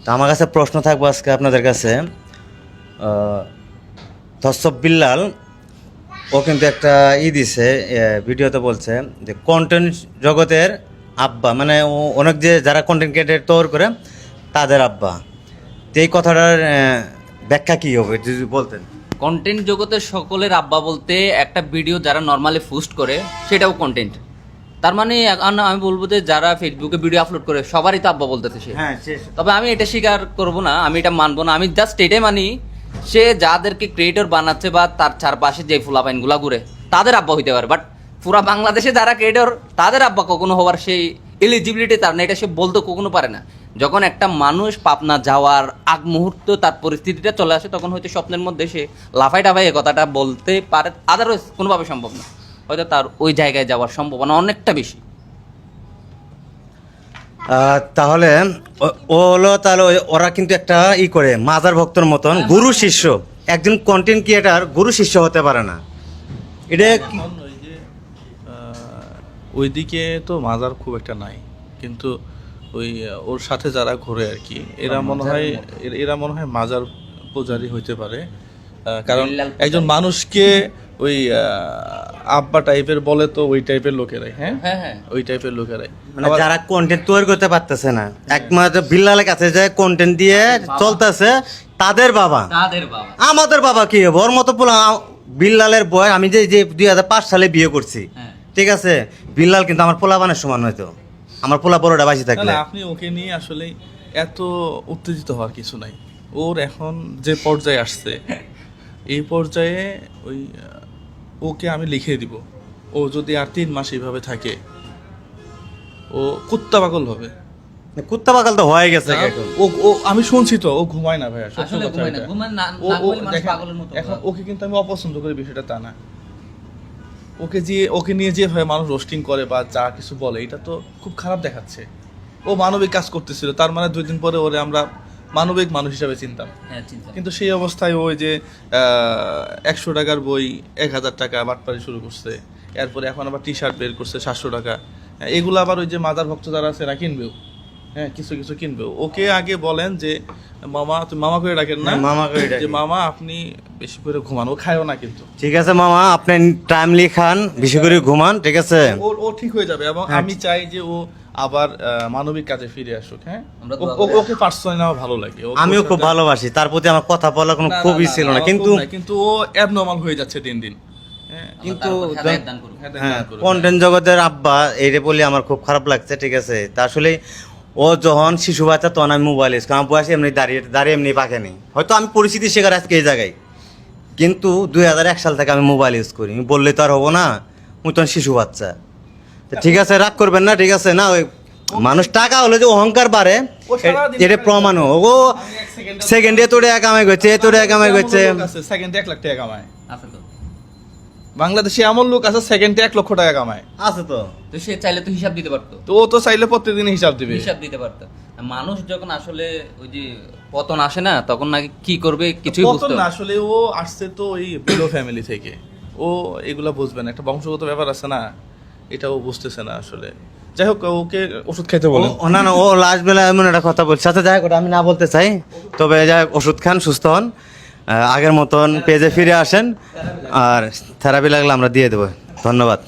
তো আমার কাছে প্রশ্ন থাকবো আজকে আপনাদের কাছে। তসফ বিল্লাল ও কিন্তু একটা দিছে, ভিডিওতে বলছে যে কন্টেন্ট জগতের আব্বা, মানে ও অনেক যে যারা কন্টেন্ট ক্রিয়েটর তৈরি করে তাদের আব্বা। তো এই কথাটার ব্যাখ্যা কী হবে যদি বলতেন। কন্টেন্ট জগতের সকলের আব্বা বলতে একটা ভিডিও যারা নর্মালি পোস্ট করে সেটাও কন্টেন্ট। তার মানে আমি বলবো যে যারা ফেসবুকে ভিডিও আপলোড করে সবারই তো আব্বা বলতেছে সে। হ্যাঁ, তবে আমি এটা স্বীকার করব না, আমি এটা মানবো না। আমি জাস্ট এটাই মানি সে যাদেরকে ক্রিয়েটর বানাচ্ছে বা তার চারপাশে যে ফুলাপাইনগুলা ঘুরে তাদের আব্বা হইতে পারে, বাট পুরা বাংলাদেশে যারা ক্রিয়েটর তাদের আব্বা কখনো হওয়ার সেই এলিজিবিলিটি তার না, এটা সে বলতে কখনো পারে না। যখন একটা মানুষ পাবনা যাওয়ার আগ মুহূর্ত তার পরিস্থিতিটা চলে আসে তখন হয়তো স্বপ্নের মধ্যে সে লাফাই টাফাই এ কথাটা বলতে পারে, আদারওয়াইজ কোনোভাবে সম্ভব না। হয়তো তার ওই জায়গায় যাওয়ার সম্ভাবনা অনেকটা বেশি। তাহলে ও হলো, তাহলে ওরা কিন্তু একটা করে মাজার ভক্তর মতন গুরু শিষ্য। একজন কন্টেন্ট ক্রিয়েটার গুরু শিষ্য হতে পারে না। এটা এখন ওই যে ওইদিকে তো মাজার খুব একটা নাই, কিন্তু ওই ওর সাথে যারা ঘোরে আর কি, এরা মনে হয় মাজার পূজারি হইতে পারে। কারণ একজন মানুষকে ওই আব্বা টাইপের বলে তো ওই টাইপের লোকেরাই, হ্যাঁ ওই টাইপের লোকেরাই, মানে যারা কন্টেন্ট তৈরি করতে পারতেছে না, একমাত্র বিল্লালের কাছে যে কন্টেন্ট দিয়ে চলতেছে তাদের বাবা। আমাদের বাবা কি হবে? ওর মতো পোলা বিল্লালের বয়স, আমি যে 2005 সালে বিয়ে করছি, ঠিক আছে, বিল্লাল কিন্তু আমার পোলা বানের সমান হয়তো, আমার পোলা বড়টা বাঁচি থাকলে। আপনি ওকে নিয়ে আসলে এত উত্তেজিত হওয়ার কিছু নাই। ওর এখন যে পর্যায়ে আসছে এই পর্যায়ে ওকে আমি লিখে দিব, ও যদি আর 3 মাস এইভাবে থাকে ও কুত্তা পাগল হবে। কুত্তা পাগল তো হয়ে গেছে এখন। ও আমি শুনছি তো, ও ঘুমায় না ভাইয়া, সত্যি আসলে কথা ঘুমায় না, এটা। ঘুমায় না, ও না ঘুমাইলে মানুষ দেখেন, পাগলের মতো এখন হয়। ওকে কিন্তু আমি অপছন্দ করি, বিষয়টা তা না। ওকে নিয়ে যেভাবে মানুষ রোস্টিং করে বা যা কিছু বলে, এটা তো খুব খারাপ দেখাচ্ছে। ও মানবিক কাজ করতেছিল, তার মানে 2 দিন পরে ওরে আমরা মানবিক মানুষ হিসাবে চিনতাম। কিন্তু সেই অবস্থায় ওই যে 100 টাকার বই 1000 টাকা বাটপারি শুরু করছে, এরপরে এখন আবার টি-শার্ট বের করছে 700 টাকা। এগুলো আবার ওই যে মাদার ভক্ত যারা আছে এরা কিনবেও, হ্যাঁ কিছু কিছু কিনবেও। ওকে আগে বলেন যে মামা, তুমি মামা করে ডাকেন না, মামা করে ডাকি। যে মামা আপনি বেশি করে ঘুমান, ও খায়ও না কিন্তু। ঠিক আছে মামা, আপনি টাইমলি খান, বেশি করে ঘুমান, ঠিক আছে। ও ঠিক হয়ে যাবে, এবং আমি চাই যে ও আবার মানবিক কাজে ফিরে আসুক। হ্যাঁ, ওকে পার্সোনালি আমার ভালো লাগে, আমিও খুব ভালোবাসি, তার প্রতি আমার কথা বলার কোনো খুবই ছিল না, কিন্তু ও অ্যাবনর্মাল হয়ে যাচ্ছে দিন দিন। কিন্তু কন্টেন্ট জগতের আব্বা এইটা বলে আমার খুব খারাপ লাগছে, ঠিক আছে। তা আসলে ও যখন শিশু বাচ্চা তখন আমি মোবাইল ইউজ করি, আমার বয়সে এমনি দাঁড়িয়ে এমনি পাকে নেই, হয়তো আমি পরিস্থিতি শেখার আজকে এই জায়গায়, কিন্তু 2001 সাল থেকে আমি মোবাইল ইউজ করি, বললে তো আর হবো না, আমি তখন শিশু বাচ্চা। ঠিক আছে, রাগ করবেন না, ঠিক আছে। না ওই মানুষ টাকা হলে যে অহংকার বাড়ে এটা প্রমাণ। ও সেকেন্ডে তোর এক কামাই করছে, তোর এক কামাই করছে, সেকেন্ডে 1 লাখ টাকা কামায়। বাংলাদেশে এমন লোক আছে সেকেন্ডে 1 লক্ষ টাকা কামায়, আছে তো। তো সে চাইলে তো হিসাব দিতে পারতো, তো ও তো চাইলে প্রত্যেকদিন হিসাব দিতে পারতো। মানুষ যখন আসলে ওই যে পতন আসে না, তখন নাকি কি করবে কিছুই বুঝতে না। আসলে ও আসছে তো ওই বিলো ফ্যামিলি থেকে, ও এগুলা বুঝবে না, একটা বংশগত ব্যাপার আছে না, এটা ও বুঝতেছে না আসলে। যাই হোক, ওকে ওষুধ খাইতে বলেন। না ও লাস্ট বেলা এমন একটা কথা বলছে, আচ্ছা যাই হোক, আমি না বলতে চাই, তবে যাই হোক, ওষুধ খান, সুস্থ হন, আগের মতন পেজে ফিরে আসেন, আর থেরাপি লাগলে আমরা দিয়ে দেবো। ধন্যবাদ।